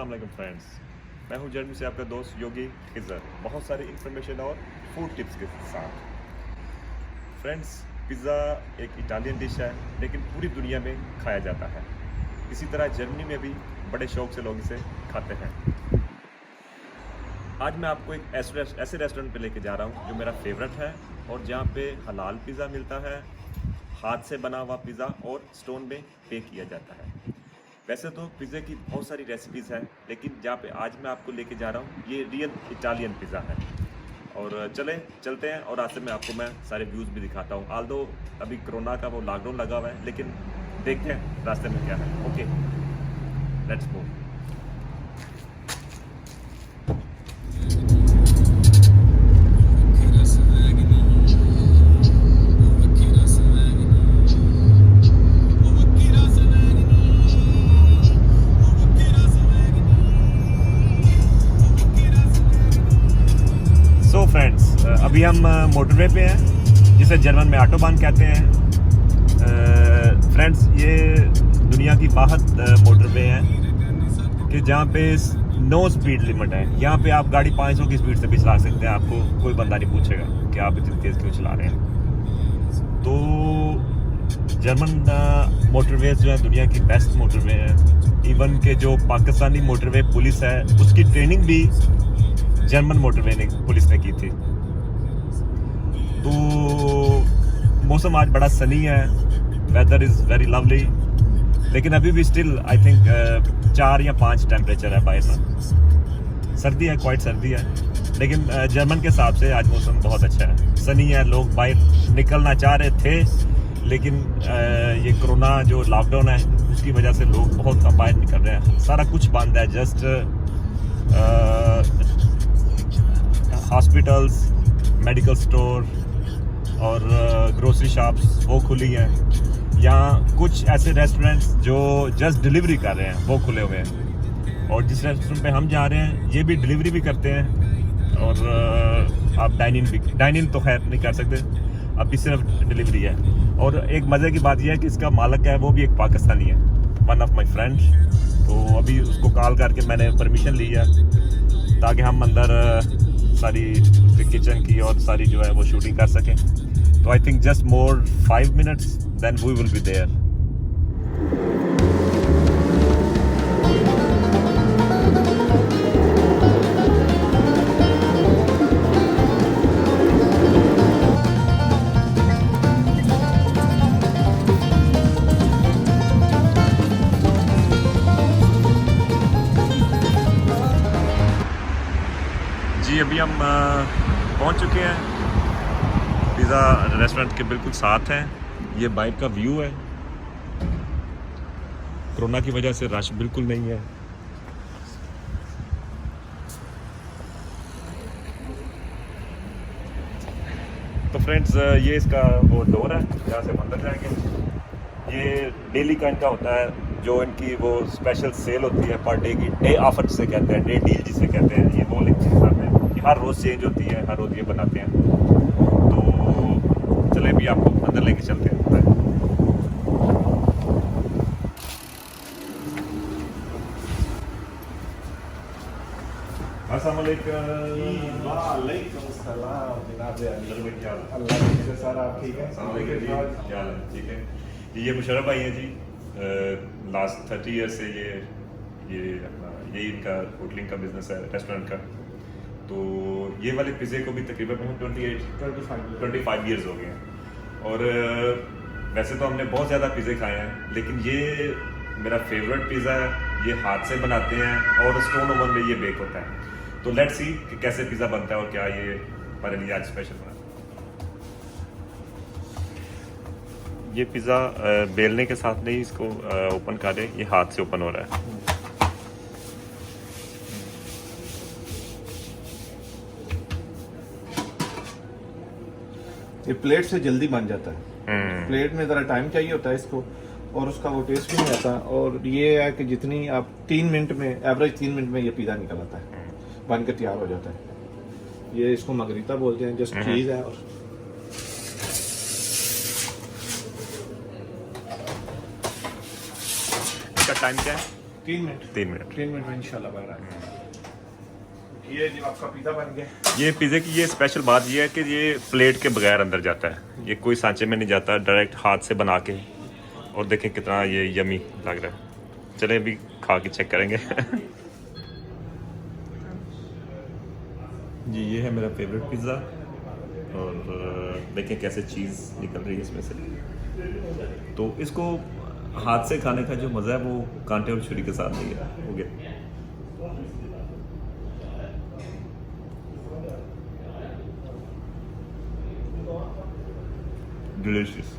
अस्सलाम वालेकुम फ्रेंड्स, मैं हूं जर्मनी से आपका दोस्त योगी खिजर, बहुत सारी इन्फॉर्मेशन और फूड टिप्स के साथ। फ्रेंड्स, पिज़्ज़ा एक इटालियन डिश है लेकिन पूरी दुनिया में खाया जाता है। इसी तरह जर्मनी में भी बड़े शौक से लोग इसे खाते हैं। आज मैं आपको एक ऐसे रेस्टोरेंट पे लेके जा रहा हूं जो मेरा फेवरेट है और जहां पे हलाल पिज़्ज़ा मिलता है, हाथ से बना हुआ पिज़्ज़ा और स्टोन में बेक किया जाता है। वैसे तो पिज़्ज़ा की बहुत सारी रेसिपीज़ हैं, लेकिन जहाँ पे आज मैं आपको लेके जा रहा हूँ ये रियल इटालियन पिज़्ज़ा है। और चलते हैं और आज से मैं सारे व्यूज़ भी दिखाता हूँ। आल्दो अभी कोरोना का वो लॉकडाउन लगा हुआ है, लेकिन देखते हैं रास्ते में क्या है। Okay, let's go. So friends, अभी हम मोटरवे पे हैं जिसे जर्मन में ऑटोबान कहते हैं। फ्रेंड्स, ये दुनिया की वाहिद मोटरवे है कि जहाँ पे नो स्पीड लिमिट है। यहाँ पे आप गाड़ी 500 की स्पीड से भी चला सकते हैं, आपको कोई बंदा नहीं पूछेगा कि आप इतनी तेज़ क्यों चला रहे हैं। तो जर्मन मोटरवेज जो है दुनिया की बेस्ट मोटरवे है। इवन के जो पाकिस्तानी मोटरवे पुलिस है उसकी ट्रेनिंग भी जर्मन मोटरवे ने पुलिस ने की थी। तो मौसम आज बड़ा सनी है, वेदर इज़ वेरी लवली, लेकिन अभी भी स्टिल आई थिंक 4 या 5 टेम्परेचर है बाहर में। सर्दी है, क्वाइट सर्दी है, लेकिन जर्मन के हिसाब से आज मौसम बहुत अच्छा है, सनी है। लोग बाहर निकलना चाह रहे थे, लेकिन ये कोरोना जो लॉकडाउन है उसकी वजह से लोग बहुत कम बाहर निकल रहे हैं। सारा कुछ बंद है, जस्ट हॉस्पिटल्स, मेडिकल स्टोर और ग्रोसरी शॉप्स वो खुली हैं। यहाँ कुछ ऐसे रेस्टोरेंट्स जो जस्ट डिलीवरी कर रहे हैं वो खुले हुए हैं, और जिस रेस्टोरेंट पे हम जा रहे हैं ये भी डिलीवरी भी करते हैं। और आप डाइन इन तो खैर नहीं कर सकते, अभी सिर्फ डिलीवरी है। और एक मज़े की बात यह है कि इसका मालिक है वो भी एक पाकिस्तानी है, वन ऑफ माई फ्रेंड। तो अभी उसको कॉल करके मैंने परमिशन ली है ताकि हम अंदर सारी किचन की और सारी जो है वो शूटिंग कर सकें। तो I think just more 5 minutes then we will be there. जी, अभी हम पहुंच चुके हैं, पिज़्ज़ा रेस्टोरेंट के बिल्कुल साथ हैं। ये बाइक का व्यू है। कोरोना की वजह से रश बिल्कुल नहीं है। तो फ्रेंड्स, ये इसका वो डोर है जहाँ से हम अंदर जाएंगे। ये डेली का इनका होता है, जो इनकी वो स्पेशल सेल होती है पर डे की, डे ऑफर जिसे कहते हैं, डे डील जिसे कहते हैं, ये वो लिखते हैं कि हर रोज़ चेंज होती है, हर रोज़ ये बनाते हैं। तो चले भी आपको अंदर लेके चलते हैं। अस्सलाम वालेकुम। वालेकुम अस्सलाम जनाब। अल्लाह से सर आप ठीक हैं? ठीक है। ये मुशर्रफ भाई हैं जी, लास्ट 30 ईयर से ये अपना यही इनका होटलिंग का बिजनेस है, रेस्टोरेंट का। तो ये वाले पिज़्ज़े को भी तकरीबन 25 ईयर्स हो गए हैं। और वैसे तो हमने बहुत ज़्यादा पिज़्ज़े खाए हैं, लेकिन ये मेरा फेवरेट पिज़्ज़ा है। ये हाथ से बनाते हैं और स्टोन ओवन में ये बेक होता है। तो लेट्स सी कि कैसे पिज़्ज़ा बनता है और क्या ये हमारे लिए आज स्पेशल बना। ये पिज़्ज़ा बेलने के साथ नहीं इसको ओपन कर रहे, ये हाथ से ओपन हो रहा है। ये प्लेट से जल्दी बन जाता है। प्लेट में ज़रा टाइम चाहिए होता है इसको, और उसका वो टेस्ट भी नहीं आता। और ये है कि जितनी आप 3 मिनट में, एवरेज 3 मिनट में ये पिज़्ज़ा निकल आता है, बन के तैयार हो जाता है। ये इसको मगरीता बोलते हैं, जस्ट चीज़ है। और इसका टाइम क्या है? 3 मिनट 3 मिनट। 3 मिनट में इंशाल्लाह बाहर आ गया। ये जी आपका पिज़्ज़ा बन गया। ये पिज़्ज़े की ये स्पेशल बात ये है कि ये प्लेट के बगैर अंदर जाता है, ये कोई सांचे में नहीं जाता, डायरेक्ट हाथ से बना के। और देखें कितना ये यमी लग रहा है। चलें अभी खा के चेक करेंगे। जी ये है मेरा फेवरेट पिज़्ज़ा, और देखें कैसे चीज़ निकल रही है इसमें से। तो इसको हाथ से खाने का जो मज़ा है वो कांटे और छुरी के साथ नहीं है। हो गया डिलीशियस।